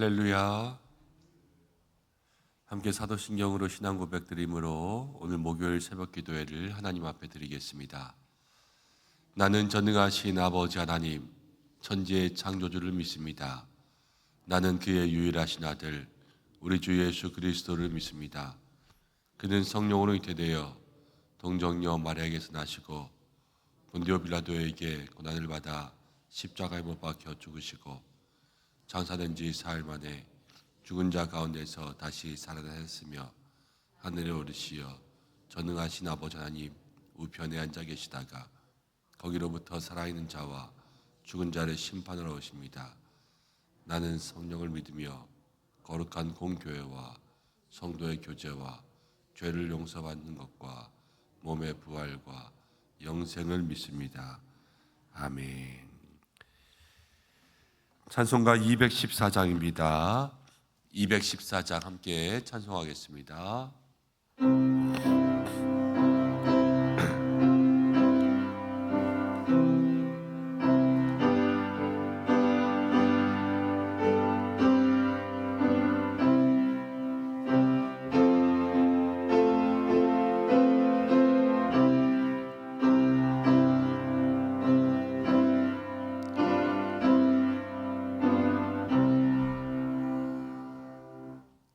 할렐루야. 함께 사도신경으로 신앙 고백 드림으로 오늘 목요일 새벽 기도회를 하나님 앞에 드리겠습니다. 나는 전능하신 아버지 하나님, 천지의 창조주를 믿습니다. 나는 그의 유일하신 아들, 우리 주 예수 그리스도를 믿습니다. 그는 성령으로 잉태되어 동정녀 마리아에게서 나시고 본디오 빌라도에게 고난을 받아 십자가에 못 박혀 죽으시고 장사된 지 사흘 만에 죽은 자 가운데서 다시 살아나셨으며 하늘에 오르시어 전능하신 아버지 하나님 우편에 앉아 계시다가 거기로부터 살아있는 자와 죽은 자를 심판하러 오십니다. 나는 성령을 믿으며 거룩한 공교회와 성도의 교제와 죄를 용서받는 것과 몸의 부활과 영생을 믿습니다. 아멘. 찬송가 214장입니다. 214장 함께 찬송하겠습니다.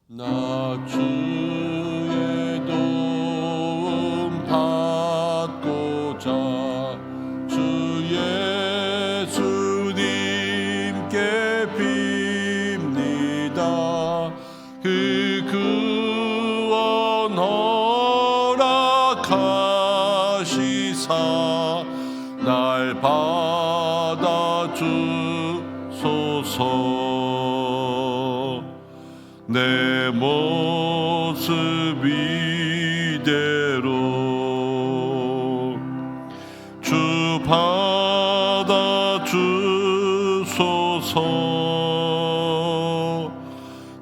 나 주의 도움 받고자 주 예수님께 빕니다. 그 구원 허락하시사 날 받아주소서. 내 모습 이대로 주 받아주소서.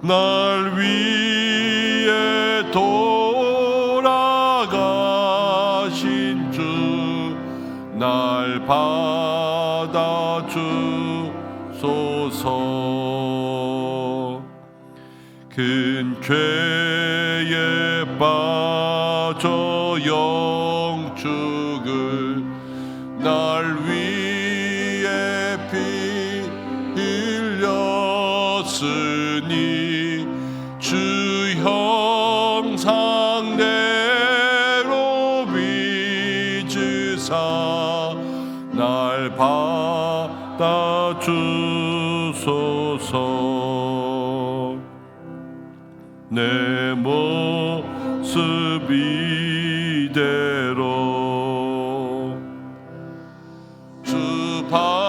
날 위해 돌아가신 주 날 받아주소서. 큰 죄에 빠져 영축을 날 위해 피 흘렸으니 주 형상대로 빚으사 날 받아주소서. 내 모습 이대로 주 받아주소서.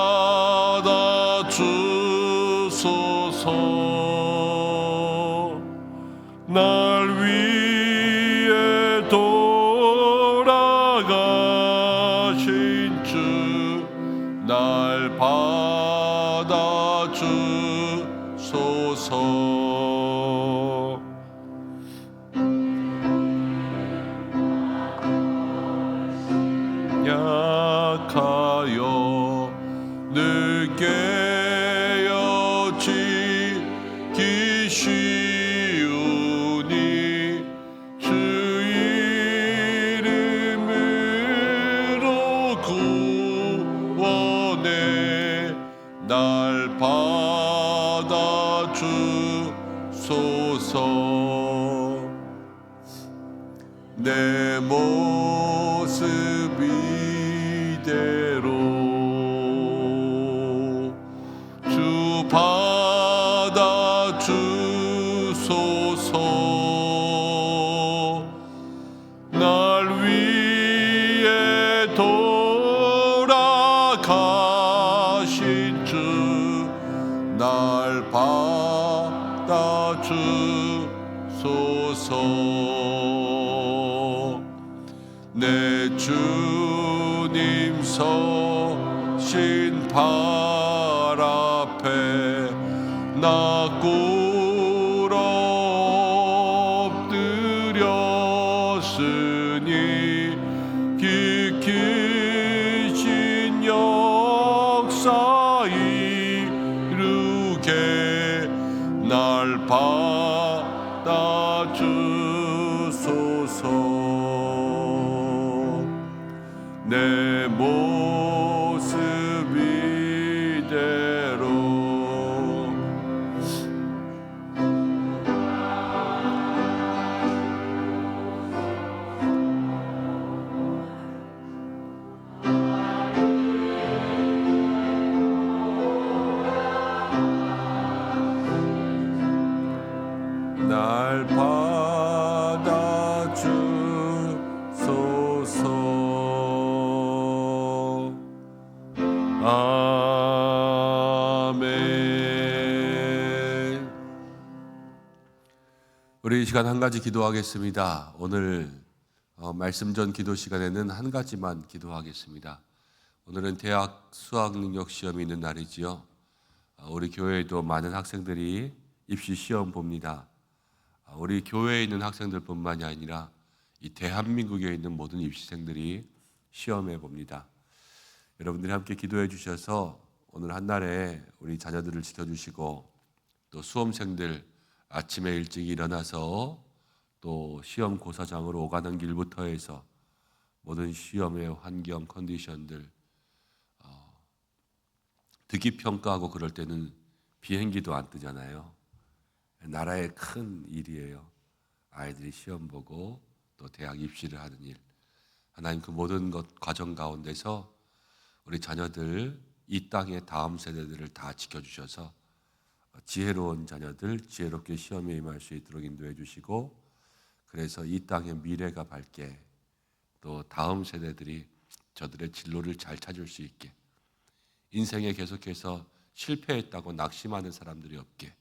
날 위해 돌아가신 주 날 받아주소서. 약하여 늘 깨어지기 쉬우니 주 이름으로 구원해 날 받아주소서. 내 모습 이대로 주 받아주소서. 날 위해 돌아가신 주 날 받아주소서. 내 주님 서신 발 앞에 나 꿇어 엎드렸으니 기키신 역사 이루게 날 내 모습 이대로 날 받아주소서. 아멘. 우리 이 시간 한 가지 기도하겠습니다. 오늘 말씀 전 기도 시간에는 한 가지만 기도하겠습니다. 오늘은 대학 수학 능력 시험이 있는 날이지요. 우리 교회에도 많은 학생들이 입시 시험 봅니다. 우리 교회에 있는 학생들뿐만이 아니라 이 대한민국에 있는 모든 입시생들이 시험해 봅니다. 여러분들이 함께 기도해 주셔서 오늘 한날에 우리 자녀들을 지켜주시고 또 수험생들 아침에 일찍 일어나서 또 시험 고사장으로 오가는 길부터 해서 모든 시험의 환경 컨디션들 듣기 평가하고 그럴 때는 비행기도 안 뜨잖아요. 나라의 큰 일이에요. 아이들이 시험 보고 또 대학 입시를 하는 일. 하나님 그 모든 것 과정 가운데서 우리 자녀들 이 땅의 다음 세대들을 다 지켜주셔서 지혜로운 자녀들 지혜롭게 시험에 임할 수 있도록 인도해 주시고 그래서 이 땅의 미래가 밝게 또 다음 세대들이 저들의 진로를 잘 찾을 수 있게 인생에 계속해서 실패했다고 낙심하는 사람들이 없게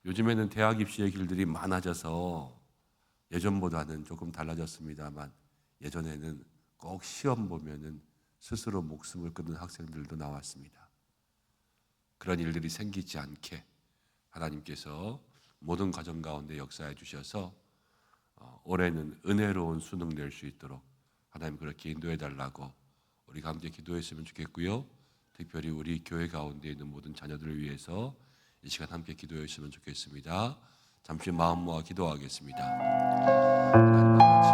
요즘에는 대학 입시의 길들이 많아져서 예전보다는 조금 달라졌습니다만 예전에는 꼭 시험 보면은 스스로 목숨을 끊는 학생들도 나왔습니다. 그런 일들이 생기지 않게 하나님께서 모든 가정 가운데 역사해 주셔서 올해는 은혜로운 수능 낼 수 있도록 하나님 그렇게 인도해 달라고 우리가 함께 기도했으면 좋겠고요. 특별히 우리 교회 가운데 있는 모든 자녀들을 위해서 이 시간 함께 기도했으면 좋겠습니다. 잠시 마음 모아 기도하겠습니다. 하나님 아버지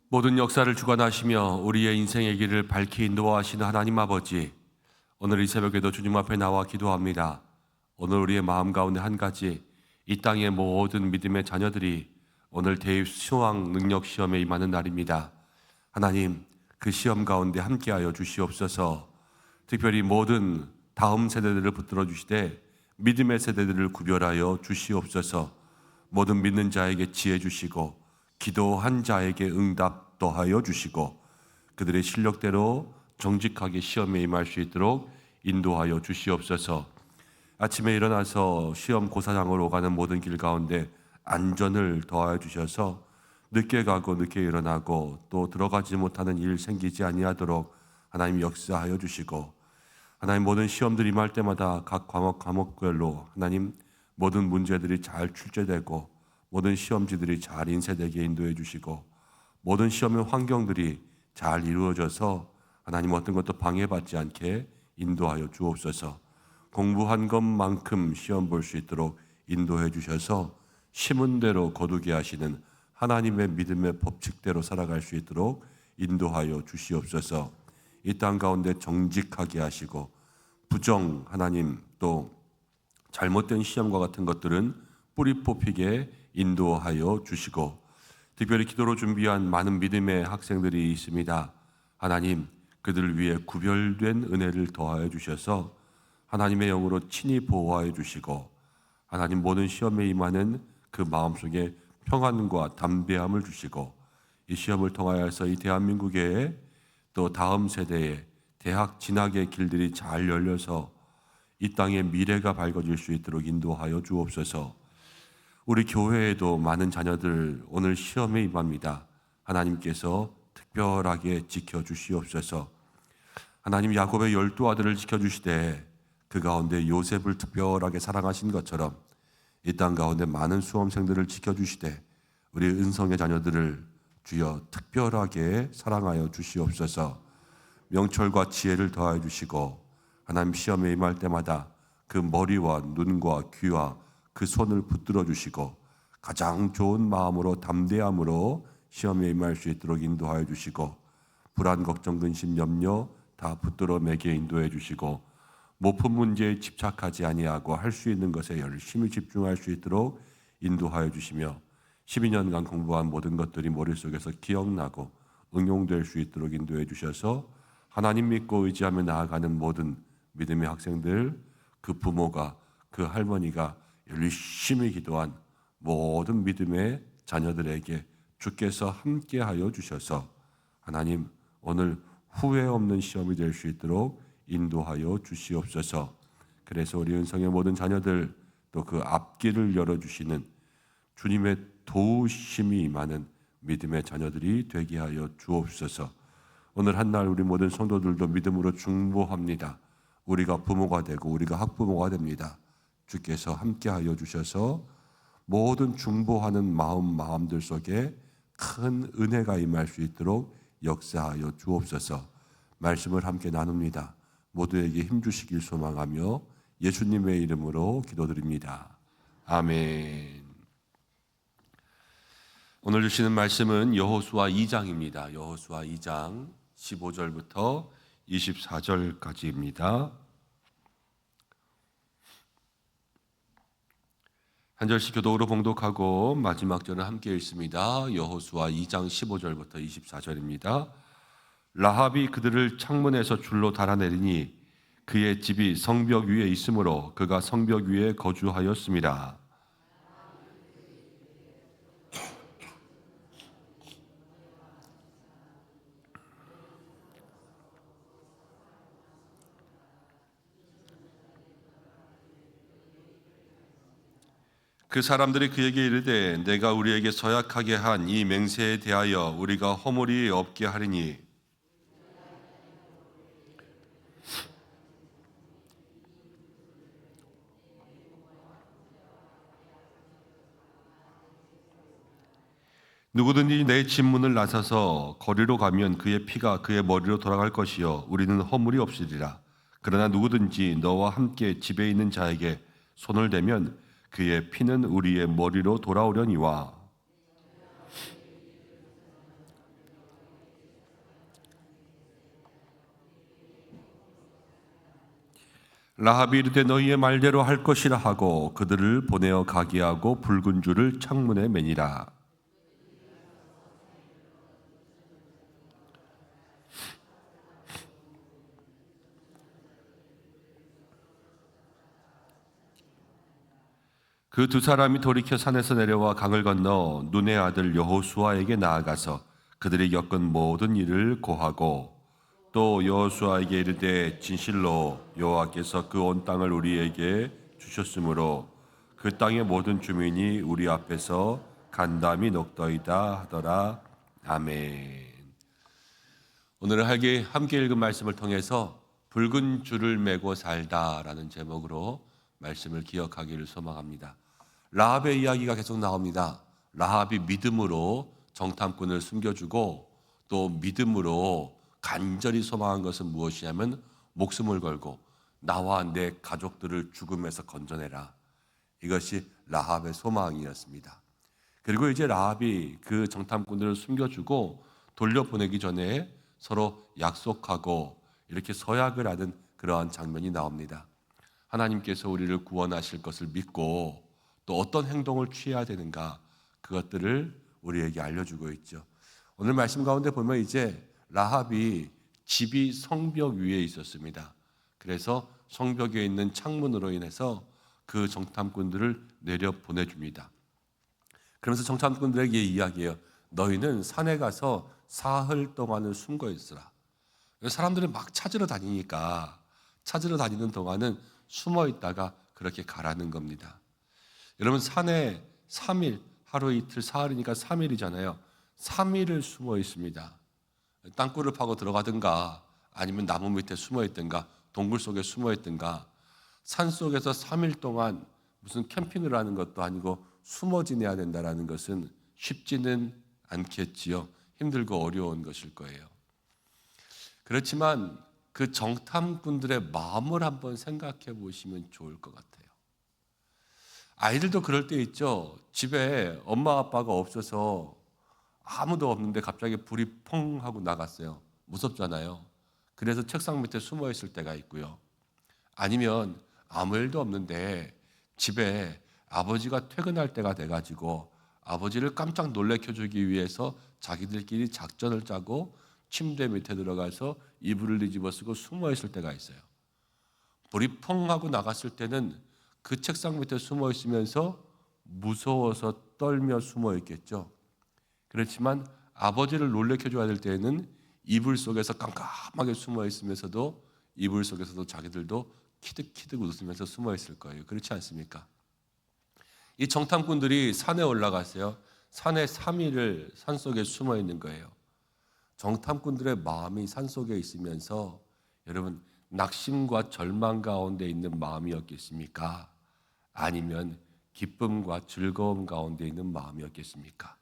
모든 역사를 주관하시며 우리의 인생의 길을 밝히 인도하시는 하나님 아버지, 오늘 이 새벽에도 주님 앞에 나와 기도합니다. 오늘 우리의 마음 가운데 한 가지, 이 땅의 모든 믿음의 자녀들이 오늘 대입 수학 능력 시험에 임하는 날입니다. 하나님, 그 시험 가운데 함께하여 주시옵소서. 특별히 모든 다음 세대들을 붙들어 주시되 믿음의 세대들을 구별하여 주시옵소서. 모든 믿는 자에게 지혜 주시고 기도한 자에게 응답 더하여 주시고 그들의 실력대로 정직하게 시험에 임할 수 있도록 인도하여 주시옵소서. 아침에 일어나서 시험 고사장으로 가는 모든 길 가운데 안전을 더하여 주셔서 늦게 가고 늦게 일어나고 또 들어가지 못하는 일 생기지 아니하도록 하나님 역사하여 주시고, 하나님 모든 시험들이 임할 때마다 각 과목별로 하나님 모든 문제들이 잘 출제되고 모든 시험지들이 잘 인쇄되게 인도해 주시고, 모든 시험의 환경들이 잘 이루어져서 하나님 어떤 것도 방해받지 않게 인도하여 주옵소서. 공부한 것만큼 시험 볼 수 있도록 인도해 주셔서 심은 대로 거두게 하시는 하나님의 믿음의 법칙대로 살아갈 수 있도록 인도하여 주시옵소서. 이 땅 가운데 정직하게 하시고, 부정 하나님 또 잘못된 시험과 같은 것들은 뿌리 뽑히게 인도하여 주시고, 특별히 기도로 준비한 많은 믿음의 학생들이 있습니다. 하나님, 그들을 위해 구별된 은혜를 더하여 주셔서 하나님의 영으로 친히 보호하여 주시고, 하나님 모든 시험에 임하는 그 마음속에 평안과 담대함을 주시고, 이 시험을 통하여서 이 대한민국의 또 다음 세대에 대학 진학의 길들이 잘 열려서 이 땅의 미래가 밝아질 수 있도록 인도하여 주옵소서. 우리 교회에도 많은 자녀들 오늘 시험에 임합니다. 하나님께서 특별하게 지켜주시옵소서. 하나님 야곱의 12아들을 지켜주시되 그 가운데 요셉을 특별하게 사랑하신 것처럼 이 땅 가운데 많은 수험생들을 지켜주시되 우리 은성의 자녀들을 주여 특별하게 사랑하여 주시옵소서. 명철과 지혜를 더하여 주시고, 하나님 시험에 임할 때마다 그 머리와 눈과 귀와 그 손을 붙들어 주시고 가장 좋은 마음으로 담대함으로 시험에 임할 수 있도록 인도하여 주시고, 불안, 걱정, 근심, 염려 다 붙들어 매게 인도해 주시고, 모품 문제에 집착하지 아니하고 할 수 있는 것에 열심히 집중할 수 있도록 인도하여 주시며, 12년간 공부한 모든 것들이 머릿속에서 기억나고 응용될 수 있도록 인도해 주셔서 하나님 믿고 의지하며 나아가는 모든 믿음의 학생들, 그 부모가, 그 할머니가 열심히 기도한 모든 믿음의 자녀들에게 주께서 함께하여 주셔서 하나님 오늘 후회 없는 시험이 될 수 있도록 인도하여 주시옵소서. 그래서 우리 은성의 모든 자녀들 또 그 앞길을 열어주시는 주님의 도우심이 임하는 믿음의 자녀들이 되게 하여 주옵소서. 오늘 한날 우리 모든 성도들도 믿음으로 중보합니다. 우리가 부모가 되고 우리가 학부모가 됩니다. 주께서 함께하여 주셔서 모든 중보하는 마음들 속에 큰 은혜가 임할 수 있도록 역사하여 주옵소서. 말씀을 함께 나눕니다. 모두에게 힘주시길 소망하며 예수님의 이름으로 기도드립니다. 아멘. 오늘 주시는 말씀은 여호수아 2장입니다. 여호수아 2장 15절부터 24절까지입니다. 한 절씩 교독으로 봉독하고 마지막 절은 함께 읽습니다. 여호수아 2장 15절부터 24절입니다. 라합이 그들을 창문에서 줄로 달아내리니 그의 집이 성벽 위에 있으므로 그가 성벽 위에 거주하였습니다. 그 사람들이 그에게 이르되 내가 우리에게 서약하게 한 이 맹세에 대하여 우리가 허물이 없게 하리니 누구든지 내 집문을 나서서 거리로 가면 그의 피가 그의 머리로 돌아갈 것이요 우리는 허물이 없으리라. 그러나 누구든지 너와 함께 집에 있는 자에게 손을 대면 그의 피는 우리의 머리로 돌아오려니와. 라합이 이르되 너희의 말대로 할 것이라 하고 그들을 보내어 가게 하고 붉은 줄을 창문에 매니라. 그 두 사람이 돌이켜 산에서 내려와 강을 건너 눈의 아들 여호수아에게 나아가서 그들이 겪은 모든 일을 고하고 또 여호수아에게 이르되 진실로 여호와께서 그 온 땅을 우리에게 주셨으므로 그 땅의 모든 주민이 우리 앞에서 간담이 녹더이다 하더라. 아멘. 오늘 함께 읽은 말씀을 통해서 붉은 줄을 메고 살다라는 제목으로 말씀을 기억하기를 소망합니다. 라합의 이야기가 계속 나옵니다. 라합이 믿음으로 정탐꾼을 숨겨주고 또 믿음으로 간절히 소망한 것은 무엇이냐면 목숨을 걸고 나와 내 가족들을 죽음에서 건져내라. 이것이 라합의 소망이었습니다. 그리고 이제 라합이 그 정탐꾼들을 숨겨주고 돌려보내기 전에 서로 약속하고 이렇게 서약을 하는 그러한 장면이 나옵니다. 하나님께서 우리를 구원하실 것을 믿고 또 어떤 행동을 취해야 되는가 그것들을 우리에게 알려주고 있죠. 오늘 말씀 가운데 보면 이제 라합이 집이 성벽 위에 있었습니다. 그래서 성벽에 있는 창문으로 인해서 그 정탐꾼들을 내려 보내줍니다. 그러면서 정탐꾼들에게 이야기해요. 너희는 산에 가서 사흘 동안은 숨고 있으라. 사람들은 막 찾으러 다니는 동안은 숨어 있다가 그렇게 가라는 겁니다. 여러분 산에 3일, 하루 이틀 사흘이니까 3일이잖아요. 3일을 숨어 있습니다. 땅굴을 파고 들어가든가 아니면 나무 밑에 숨어 있든가 동굴 속에 숨어 있든가 산 속에서 3일 동안 무슨 캠핑을 하는 것도 아니고 숨어 지내야 된다는 것은 쉽지는 않겠지요. 힘들고 어려운 것일 거예요. 그렇지만 그 정탐꾼들의 마음을 한번 생각해 보시면 좋을 것 같아요. 아이들도 그럴 때 있죠. 집에 엄마 아빠가 없어서 아무도 없는데 갑자기 불이 펑 하고 나갔어요. 무섭잖아요. 그래서 책상 밑에 숨어 있을 때가 있고요. 아니면 아무 일도 없는데 집에 아버지가 퇴근할 때가 돼가지고 아버지를 깜짝 놀래켜주기 위해서 자기들끼리 작전을 짜고 침대 밑에 들어가서 이불을 뒤집어 쓰고 숨어 있을 때가 있어요. 불이 펑 하고 나갔을 때는 그 책상 밑에 숨어 있으면서 무서워서 떨며 숨어 있겠죠. 그렇지만 아버지를 놀래켜줘야 될 때에는 이불 속에서 깜깜하게 숨어 있으면서도 이불 속에서도 자기들도 키득키득 웃으면서 숨어 있을 거예요. 그렇지 않습니까? 이 정탐꾼들이 산에 올라갔어요. 산에 3일을 산속에 숨어 있는 거예요. 정탐꾼들의 마음이 산속에 있으면서 여러분 낙심과 절망 가운데 있는 마음이었겠습니까? 아니면 기쁨과 즐거움 가운데 있는 마음이었겠습니까?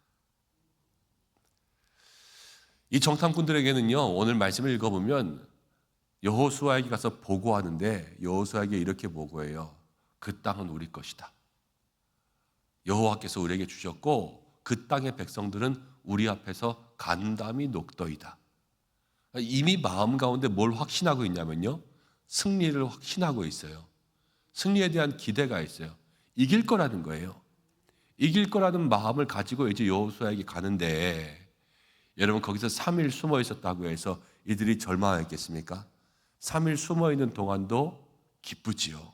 이 정탐꾼들에게는요, 오늘 말씀을 읽어보면 여호수아에게 가서 보고하는데 여호수아에게 이렇게 보고해요. 그 땅은 우리 것이다. 여호와께서 우리에게 주셨고 그 땅의 백성들은 우리 앞에서 간담이 녹더이다. 이미 마음 가운데 뭘 확신하고 있냐면요, 승리를 확신하고 있어요. 승리에 대한 기대가 있어요. 이길 거라는 거예요. 이길 거라는 마음을 가지고 이제 여호수아에게 가는데 여러분 거기서 3일 숨어 있었다고 해서 이들이 절망했겠습니까? 3일 숨어 있는 동안도 기쁘지요.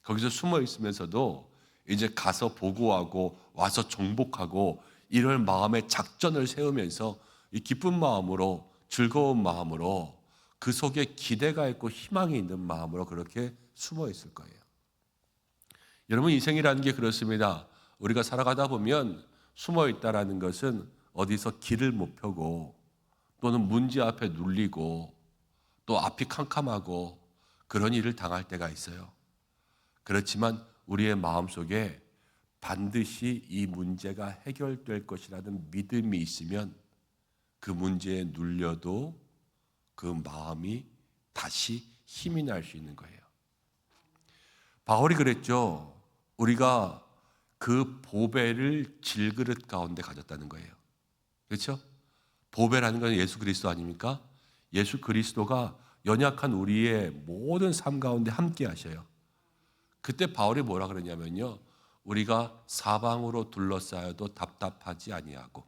거기서 숨어 있으면서도 이제 가서 보고하고 와서 정복하고 이럴 마음의 작전을 세우면서 이 기쁜 마음으로 즐거운 마음으로 그 속에 기대가 있고 희망이 있는 마음으로 그렇게 숨어 있을 거예요. 여러분 인생이라는 게 그렇습니다. 우리가 살아가다 보면 숨어 있다라는 것은 어디서 길을 못 펴고 또는 문제 앞에 눌리고 또 앞이 캄캄하고 그런 일을 당할 때가 있어요. 그렇지만 우리의 마음속에 반드시 이 문제가 해결될 것이라는 믿음이 있으면 그 문제에 눌려도 그 마음이 다시 힘이 날 수 있는 거예요. 바울이 그랬죠. 우리가 그 보배를 질그릇 가운데 가졌다는 거예요. 그렇죠? 보배라는 건 예수 그리스도 아닙니까? 예수 그리스도가 연약한 우리의 모든 삶 가운데 함께 하셔요. 그때 바울이 뭐라 그러냐면요, 우리가 사방으로 둘러싸여도 답답하지 아니하고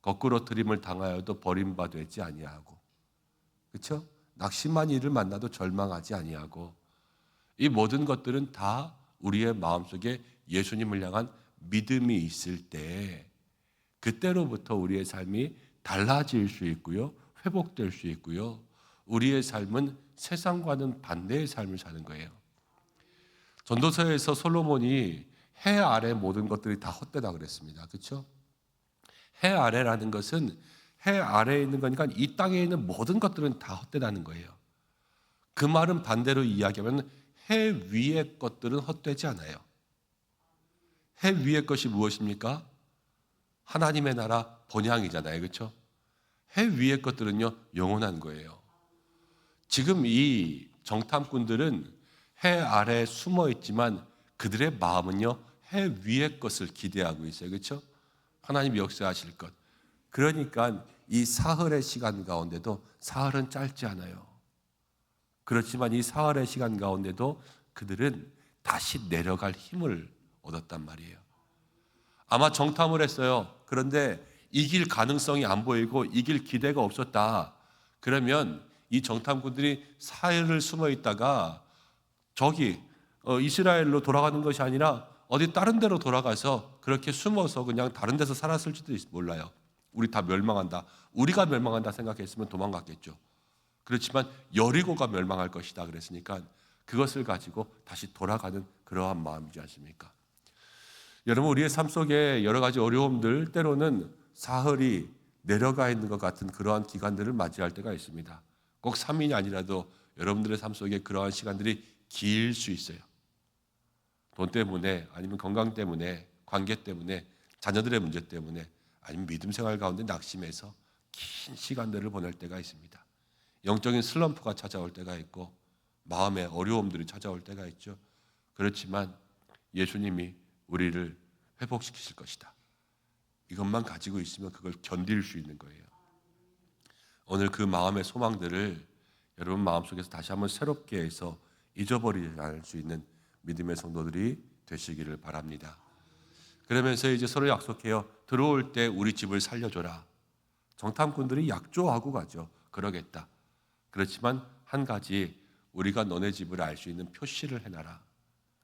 거꾸로 들임을 당하여도 버림받지 아니하고, 그렇죠? 낙심한 일을 만나도 절망하지 아니하고, 이 모든 것들은 다 우리의 마음속에 예수님을 향한 믿음이 있을 때 그때로부터 우리의 삶이 달라질 수 있고요, 회복될 수 있고요, 우리의 삶은 세상과는 반대의 삶을 사는 거예요. 전도서에서 솔로몬이 해 아래 모든 것들이 다 헛되다 그랬습니다. 그렇죠? 해 아래라는 것은 해 아래에 있는 거니까 이 땅에 있는 모든 것들은 다 헛되다는 거예요. 그 말은 반대로 이야기하면 해 위의 것들은 헛되지 않아요. 해 위의 것이 무엇입니까? 하나님의 나라 본향이잖아요. 그렇죠? 해 위의 것들은요 영원한 거예요. 지금 이 정탐꾼들은 해 아래에 숨어 있지만 그들의 마음은요 해 위의 것을 기대하고 있어요. 그렇죠? 하나님 역사하실 것. 그러니까 이 사흘의 시간 가운데도 사흘은 짧지 않아요. 그렇지만 이 사흘의 시간 가운데도 그들은 다시 내려갈 힘을 얻었단 말이에요. 아마 정탐을 했어요. 그런데 이길 가능성이 안 보이고 이길 기대가 없었다. 그러면 이 정탐꾼들이 사흘을 숨어 있다가 저기 이스라엘로 돌아가는 것이 아니라 어디 다른 데로 돌아가서 그렇게 숨어서 그냥 다른 데서 살았을지도 몰라요. 우리 다 멸망한다. 우리가 멸망한다 생각했으면 도망갔겠죠. 그렇지만 여리고가 멸망할 것이다 그랬으니까 그것을 가지고 다시 돌아가는 그러한 마음이지 않습니까? 여러분 우리의 삶 속에 여러 가지 어려움들 때로는 사흘이 내려가 있는 것 같은 그러한 기간들을 맞이할 때가 있습니다. 꼭 3일이 아니라도 여러분들의 삶 속에 그러한 시간들이 길 수 있어요. 돈 때문에 아니면 건강 때문에 관계 때문에 자녀들의 문제 때문에 아니면 믿음 생활 가운데 낙심해서 긴 시간들을 보낼 때가 있습니다. 영적인 슬럼프가 찾아올 때가 있고 마음의 어려움들이 찾아올 때가 있죠. 그렇지만 예수님이 우리를 회복시키실 것이다. 이것만 가지고 있으면 그걸 견딜 수 있는 거예요. 오늘 그 마음의 소망들을 여러분 마음속에서 다시 한번 새롭게 해서 잊어버리지 않을 수 있는 믿음의 성도들이 되시기를 바랍니다. 그러면서 이제 서로 약속해요. 들어올 때 우리 집을 살려줘라. 정탐꾼들이 약조하고 가죠. 그러겠다. 그렇지만 한 가지 우리가 너네 집을 알 수 있는 표시를 해놔라.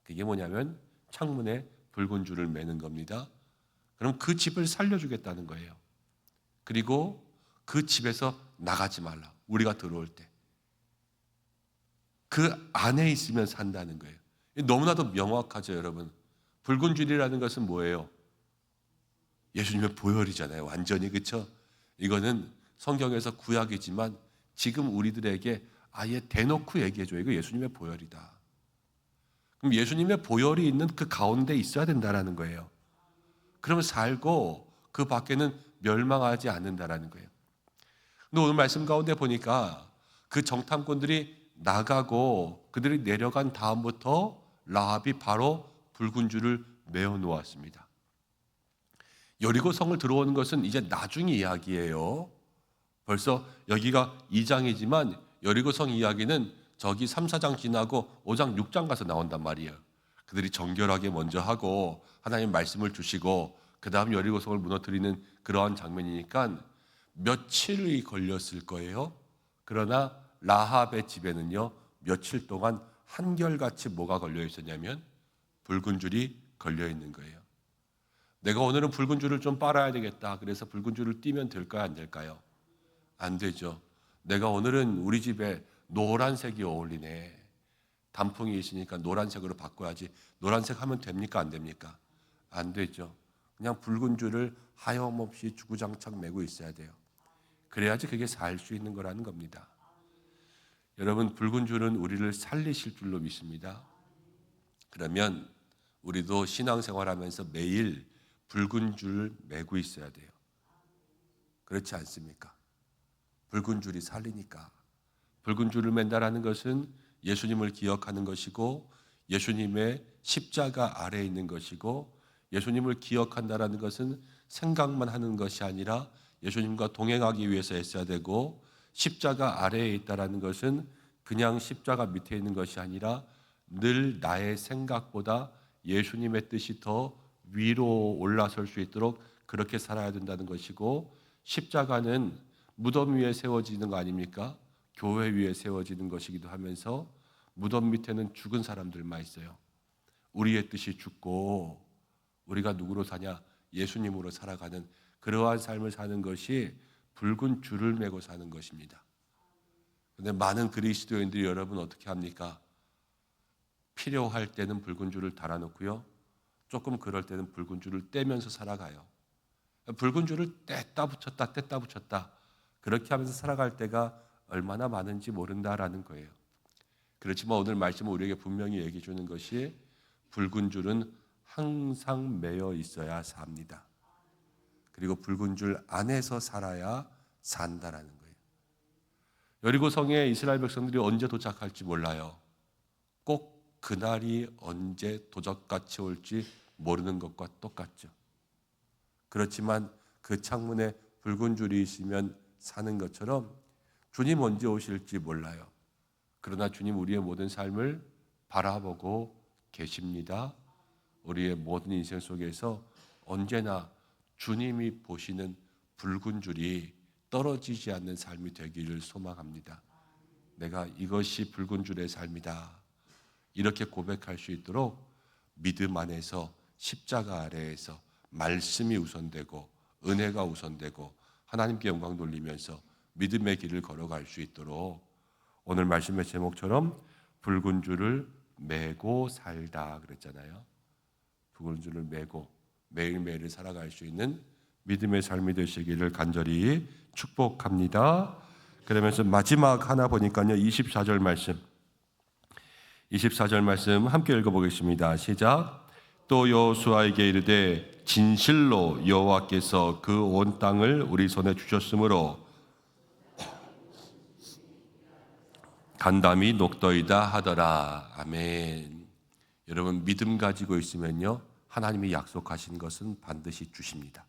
그게 뭐냐면 창문에 붉은 줄을 매는 겁니다. 그럼 그 집을 살려주겠다는 거예요. 그리고 그 집에서 나가지 말라. 우리가 들어올 때. 그 안에 있으면 산다는 거예요. 너무나도 명확하죠, 여러분. 붉은 줄이라는 것은 뭐예요? 예수님의 보혈이잖아요. 완전히 그렇죠? 이거는 성경에서 구약이지만 지금 우리들에게 아예 대놓고 얘기해줘요. 이거 예수님의 보혈이다. 그럼 예수님의 보혈이 있는 그 가운데 있어야 된다는 거예요. 그러면 살고 그 밖에는 멸망하지 않는다라는 거예요. 근데 오늘 말씀 가운데 보니까 그 정탐꾼들이 나가고 그들이 내려간 다음부터 라합이 바로 붉은 줄을 메어 놓았습니다. 여리고 성을 들어오는 것은 이제 나중 이야기예요. 벌써 여기가 2장이지만 여리고 성 이야기는 저기 3, 4장 지나고 5장, 6장 가서 나온단 말이에요. 그들이 정결하게 먼저 하고 하나님 말씀을 주시고 그 다음 여리고 성을 무너뜨리는 그러한 장면이니까 며칠이 걸렸을 거예요. 그러나 라합의 집에는요 며칠 동안 한결같이 뭐가 걸려 있었냐면 붉은 줄이 걸려 있는 거예요. 내가 오늘은 붉은 줄을 좀 빨아야 되겠다. 그래서 붉은 줄을 띄면 될까요? 안 될까요? 안 되죠. 내가 오늘은 우리 집에 노란색이 어울리네. 단풍이 있으니까 노란색으로 바꿔야지. 노란색 하면 됩니까? 안 됩니까? 안 되죠. 그냥 붉은 줄을 하염없이 주구장창 메고 있어야 돼요. 그래야지 그게 살 수 있는 거라는 겁니다. 여러분 붉은 줄은 우리를 살리실 줄로 믿습니다. 그러면 우리도 신앙생활하면서 매일 붉은 줄을 메고 있어야 돼요. 그렇지 않습니까? 붉은 줄이 살리니까. 붉은 줄을 맨다라는 것은 예수님을 기억하는 것이고 예수님의 십자가 아래에 있는 것이고 예수님을 기억한다라는 것은 생각만 하는 것이 아니라 예수님과 동행하기 위해서 애써야 되고 십자가 아래에 있다라는 것은 그냥 십자가 밑에 있는 것이 아니라 늘 나의 생각보다 예수님의 뜻이 더 위로 올라설 수 있도록 그렇게 살아야 된다는 것이고 십자가는 무덤 위에 세워지는 거 아닙니까? 교회 위에 세워지는 것이기도 하면서 무덤 밑에는 죽은 사람들만 있어요. 우리의 뜻이 죽고 우리가 누구로 사냐? 예수님으로 살아가는 그러한 삶을 사는 것이 붉은 줄을 메고 사는 것입니다. 그런데 많은 그리스도인들이 여러분 어떻게 합니까? 필요할 때는 붉은 줄을 달아놓고요. 조금 그럴 때는 붉은 줄을 떼면서 살아가요. 붉은 줄을 뗐다 붙였다. 그렇게 하면서 살아갈 때가 얼마나 많은지 모른다라는 거예요. 그렇지만 오늘 말씀은 우리에게 분명히 얘기해 주는 것이 붉은 줄은 항상 매여 있어야 삽니다. 그리고 붉은 줄 안에서 살아야 산다라는 거예요. 여리고성에 이스라엘 백성들이 언제 도착할지 몰라요. 꼭 그날이 언제 도적같이 올지 모르는 것과 똑같죠. 그렇지만 그 창문에 붉은 줄이 있으면 사는 것처럼 주님 언제 오실지 몰라요. 그러나 주님 우리의 모든 삶을 바라보고 계십니다. 우리의 모든 인생 속에서 언제나 주님이 보시는 붉은 줄이 떨어지지 않는 삶이 되기를 소망합니다. 내가 이것이 붉은 줄의 삶이다. 이렇게 고백할 수 있도록 믿음 안에서 십자가 아래에서 말씀이 우선되고 은혜가 우선되고 하나님께 영광 돌리면서 믿음의 길을 걸어갈 수 있도록 오늘 말씀의 제목처럼 붉은 줄을 메고 살다 그랬잖아요. 붉은 줄을 메고 매일매일을 살아갈 수 있는 믿음의 삶이 되시기를 간절히 축복합니다. 그러면서 마지막 하나 보니까요. 24절 말씀 함께 읽어보겠습니다. 시작. 또 여호수아에게 이르되 진실로 여호와께서 그 온 땅을 우리 손에 주셨으므로 간담이 녹더이다 하더라. 아멘. 여러분 믿음 가지고 있으면요. 하나님이 약속하신 것은 반드시 주십니다.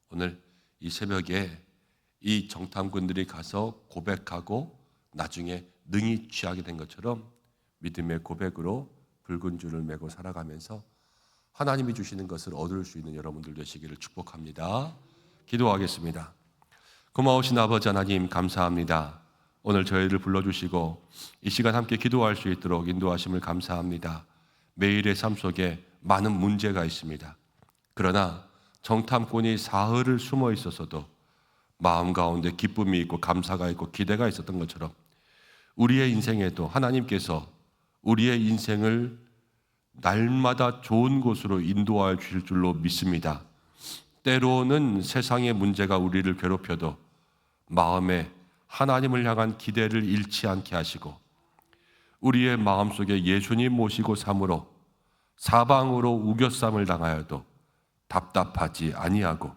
오늘 이 새벽에 이 정탐꾼들이 가서 고백하고 나중에 능히 취하게 된 것처럼 믿음의 고백으로 붉은 줄을 메고 살아가면서 하나님이 주시는 것을 얻을 수 있는 여러분들 되시기를 축복합니다. 기도하겠습니다. 고마우신 아버지 하나님 감사합니다. 오늘 저희를 불러주시고 이 시간 함께 기도할 수 있도록 인도하심을 감사합니다. 매일의 삶 속에 많은 문제가 있습니다. 그러나 정탐꾼이 사흘을 숨어 있었어도 마음 가운데 기쁨이 있고 감사가 있고 기대가 있었던 것처럼 우리의 인생에도 하나님께서 우리의 인생을 날마다 좋은 곳으로 인도하여 주실 줄로 믿습니다. 때로는 세상의 문제가 우리를 괴롭혀도 마음에 하나님을 향한 기대를 잃지 않게 하시고 우리의 마음속에 예수님 모시고 삶으로 사방으로 우겨쌈을 당하여도 답답하지 아니하고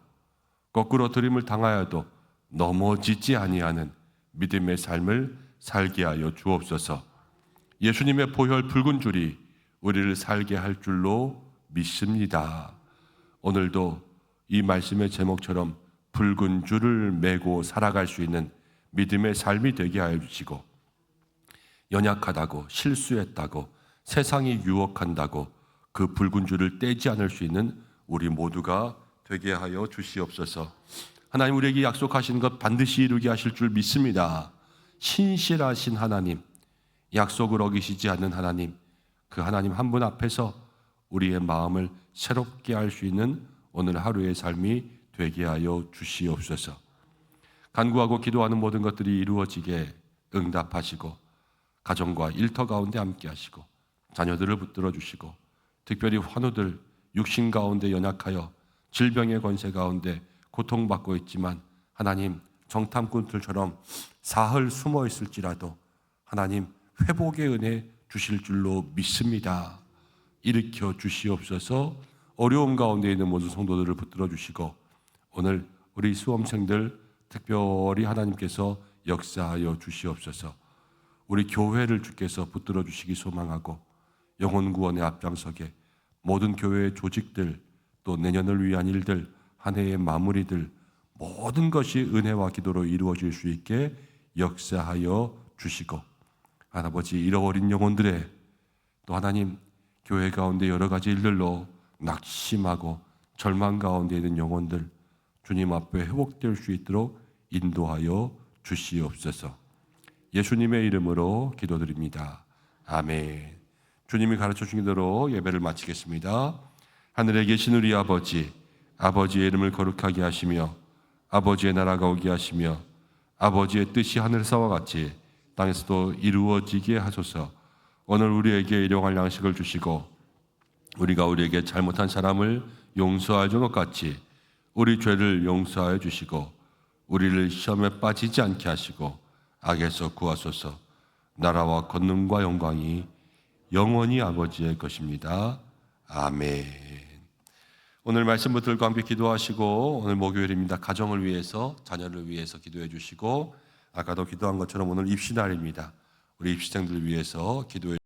거꾸로 들임을 당하여도 넘어지지 아니하는 믿음의 삶을 살게 하여 주옵소서. 예수님의 보혈 붉은 줄이 우리를 살게 할 줄로 믿습니다. 오늘도 이 말씀의 제목처럼 붉은 줄을 메고 살아갈 수 있는 믿음의 삶이 되게 하여 주시고 연약하다고 실수했다고 세상이 유혹한다고 그 붉은 줄을 떼지 않을 수 있는 우리 모두가 되게 하여 주시옵소서. 하나님 우리에게 약속하신 것 반드시 이루게 하실 줄 믿습니다. 신실하신 하나님, 약속을 어기시지 않는 하나님, 그 하나님 한 분 앞에서 우리의 마음을 새롭게 할 수 있는 오늘 하루의 삶이 되게 하여 주시옵소서. 간구하고 기도하는 모든 것들이 이루어지게 응답하시고 가정과 일터 가운데 함께 하시고 자녀들을 붙들어 주시고 특별히 환우들 육신 가운데 연약하여 질병의 권세 가운데 고통받고 있지만 하나님 정탐꾼들처럼 사흘 숨어 있을지라도 하나님 회복의 은혜 주실 줄로 믿습니다. 일으켜 주시옵소서. 어려움 가운데 있는 모든 성도들을 붙들어 주시고 오늘 우리 수험생들 특별히 하나님께서 역사하여 주시옵소서. 우리 교회를 주께서 붙들어 주시기 소망하고 영혼 구원의 앞장서게 모든 교회의 조직들 또 내년을 위한 일들 한 해의 마무리들 모든 것이 은혜와 기도로 이루어질 수 있게 역사하여 주시고 아버지 잃어버린 영혼들의 또 하나님 교회 가운데 여러 가지 일들로 낙심하고 절망 가운데 있는 영혼들 주님 앞에 회복될 수 있도록 인도하여 주시옵소서. 예수님의 이름으로 기도드립니다. 아멘. 주님이 가르쳐 주신 대로 예배를 마치겠습니다. 하늘에 계신 우리 아버지, 아버지의 이름을 거룩하게 하시며 아버지의 나라가 오게 하시며 아버지의 뜻이 하늘에서와 같이 땅에서도 이루어지게 하소서. 오늘 우리에게 일용할 양식을 주시고 우리가 우리에게 잘못한 사람을 용서해 준 것 같이 우리 죄를 용서하여 주시고 우리를 시험에 빠지지 않게 하시고 악에서 구하소서. 나라와 권능과 영광이 영원히 아버지의 것입니다. 아멘. 오늘 말씀 붙들고 함께 기도하시고, 오늘 목요일입니다. 가정을 위해서, 자녀를 위해서 기도해 주시고, 아까도 기도한 것처럼 오늘 입시날입니다. 우리 입시생들 위해서 기도해